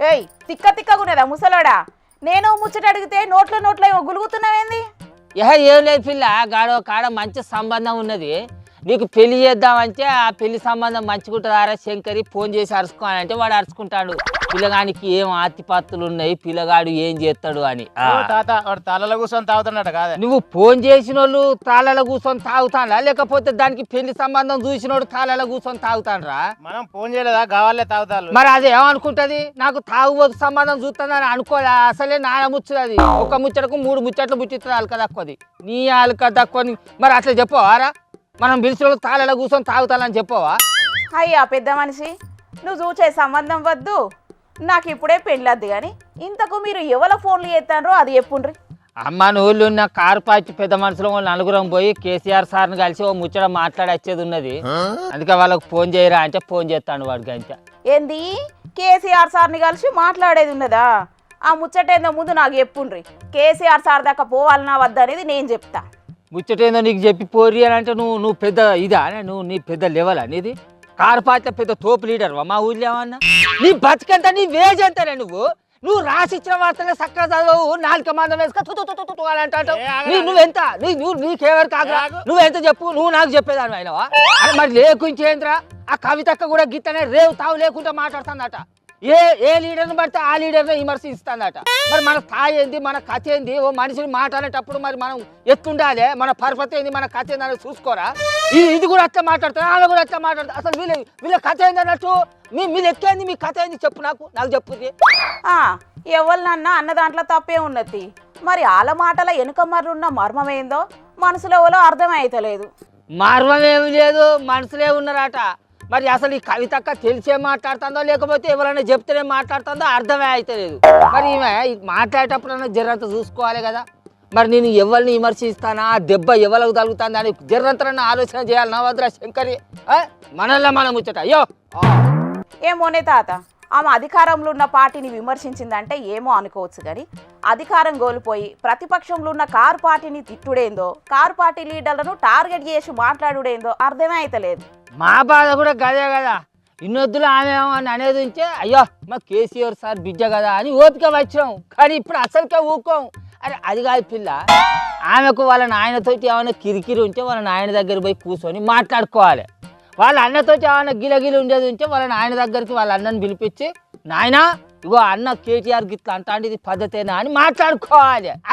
ఏయ్ తిక్క తిక్కగున్నదా ముసలోడా? నేను ముచ్చట అడిగితే నోట్లో గులుగుతున్నావేంది? ఏం లేదు పిల్ల, గాడో కాడ మంచి సంబంధం ఉన్నది, నీకు పెళ్లి చేద్దామంటే ఆ పెళ్లి సంబంధం మంచిగుంటుందారా శంకరి, ఫోన్ చేసి అరుచుకోనంటే వాడు అరుచుకుంటాడు. పిల్లగానికి ఏం ఆతిపాత్తులు ఉన్నాయి, పిల్లగాడు ఏం చేస్తాడు అని. తాత వాడు తాళలో కూర్చొని తాగుతున్నాడు కాదే. నువ్వు ఫోన్ చేసిన వాళ్ళు తాళాల కూర్చొని తాగుతాడా, లేకపోతే దానికి పెళ్లి సంబంధం చూసినోడు తాళాల కూర్చొని తాగుతాడరా? మనం ఫోన్ చేయలేదా? కావాలే తాగుతారు. మరి అది ఏమనుకుంటది, నాకు తాగుబోతు సంబంధం చూస్తుందని అనుకోలే. అసలే నాన్న ముచ్చది, ఒక ముచ్చటకు 3 ముచ్చట్లు ముచ్చిస్తుంది అలక తక్కువది. నీ అలక తక్కువని మరి అట్లా చెప్పవారా? మనం పిలిచిన తాళాల కూర్చొని తాగుతానని చెప్పవా? అయ్యా పెద్ద మనిషి, నువ్వు చూసే సంబంధం వద్దు, నాకు ఇప్పుడే పెళ్ళొద్దు. కానీ ఇంతకు మీరు ఎవరి ఫోన్లు చేస్తారో అది చెప్పుండ్రి. అమ్మ నోళ్ళు ఉన్న కారు పాచి పెద్ద మనుషులు నలుగురం పోయి కేసీఆర్ సార్ని కలిసి ఓ ముచ్చట మాట్లాడి వచ్చేది ఉన్నది. అందుకే వాళ్ళకి ఫోన్ చేయరా అంటే ఫోన్ చేస్తాను వాడికి. అంతే. ఏంది కేసీఆర్ సార్ని కలిసి మాట్లాడేది ఉన్నదా? ఆ ముచ్చటేందో ముందు నాకు చెప్పుండ్రి. కేసీఆర్ సార్ దాకా పోవాలన్నా వద్దనేది నేను చెప్తా. ముచ్చటేందో నీకు చెప్పి పోరి అని అంటే నువ్వు పెద్ద ఇదా, నీ పెద్ద లెవెల్ అనేది కారు పాచ పెద్ద తోపు లీడర్ మా ఊళ్ళో ఏమన్నా? నీ బతికంతా నీ వేజ్ అంతానే. నువ్వు రాసిచ్చిన వార్తనే చక్కగా చదువు, 4 మందం వేసుకు అని అంటావు. నువ్వెంత నీకెవరు కాదు, నువ్వెంత చెప్పు, నువ్వు నాకు చెప్పేదాన్ని అయినవా? మరి లేకుంచేంద్రా ఆ కవితక్క కూడా గిత్తనే రేవు తావు లేకుండా మాట్లాడుతుందట. ఏ లీడర్ని పడితే ఆ లీడర్ని విమర్శిస్తుందట. మరి మన స్థాయి ఏంది, మన కథ ఏంది? ఓ మనిషిని మాట్లాడేటప్పుడు మరి మనం ఎత్తుండాలి, మన పరపతి ఏంది, మన కథ ఏంది అని చూసుకోరా? ఇది కూడా అట్లా మాట్లాడతారు, ఆమె కూడా అట్లా మాట్లాడతారు. అసలు వీళ్ళ కథ ఏంది అన్నట్టు? మీ లెక్కేంది, మీ కథ ఏంది చెప్పు, నాకు చెప్పు. ఎవరినన్నా అన్న దాంట్లో తప్పే ఉన్నది. మరి వాళ్ళ మాటల వెనుక మర్రున్న మర్మం ఏందో మనసులో ఎవరో అర్థమే అవుతలేదు. మర్మం ఏమి లేదు, మనసులే ఉన్నారట. మరి అసలు ఈ కవితక్క తెలిసే మాట్లాడుతుందో లేకపోతే ఎవరైనా చెప్తేనే మాట్లాడుతుందో అర్థమే అవుతలేదు. మరి ఈమె మాట్లాడేటప్పుడన్నా జర్రంత చూసుకోవాలి కదా. మరి నేను ఎవరిని విమర్శిస్తానా, ఆ దెబ్బ ఎవరికి తగులుతుందా అని జర్రంతరన్నా ఆలోచన చేయాలి నా వద్ద శంకరి. మనల్లా మనం ముచ్చట. అయ్యో ఏమోనే తాత, ఆమె అధికారంలో ఉన్న పార్టీని విమర్శించిందంటే ఏమో అనుకోవచ్చు. కానీ అధికారం కోల్పోయి ప్రతిపక్షంలో ఉన్న కారు పార్టీని తిట్టుడేందో, కారు పార్టీ లీడర్లను టార్గెట్ చేసి మాట్లాడుడేందో అర్థమే అవుతలేదు. మా బాధ కూడా గదే కదా. ఇన్నొద్దులు ఆమె అని అనేది ఉంటే అయ్యో మా కేసీఆర్ సార్ బిడ్డ కదా అని ఓపిక వచ్చాం. కానీ ఇప్పుడు అసలుకే ఊకోం. అరే అది కాదు పిల్ల, ఆమెకు వాళ్ళ నాయనతో ఏమైనా కిరికిరి ఉంటే వాళ్ళ నాయన దగ్గర పోయి కూర్చొని మాట్లాడుకోవాలి. వాళ్ళ అన్నతోటి ఏమైనా గిలగిలి ఉండేది ఉంటే వాళ్ళ నాయన దగ్గరికి వాళ్ళ అన్నని పిలిపించి, నాయనా ఇగో అన్న కేటీఆర్ గిట్లా అంటాండి, ఇది పద్ధతేనా అని మాట్లాడుకోవాలి.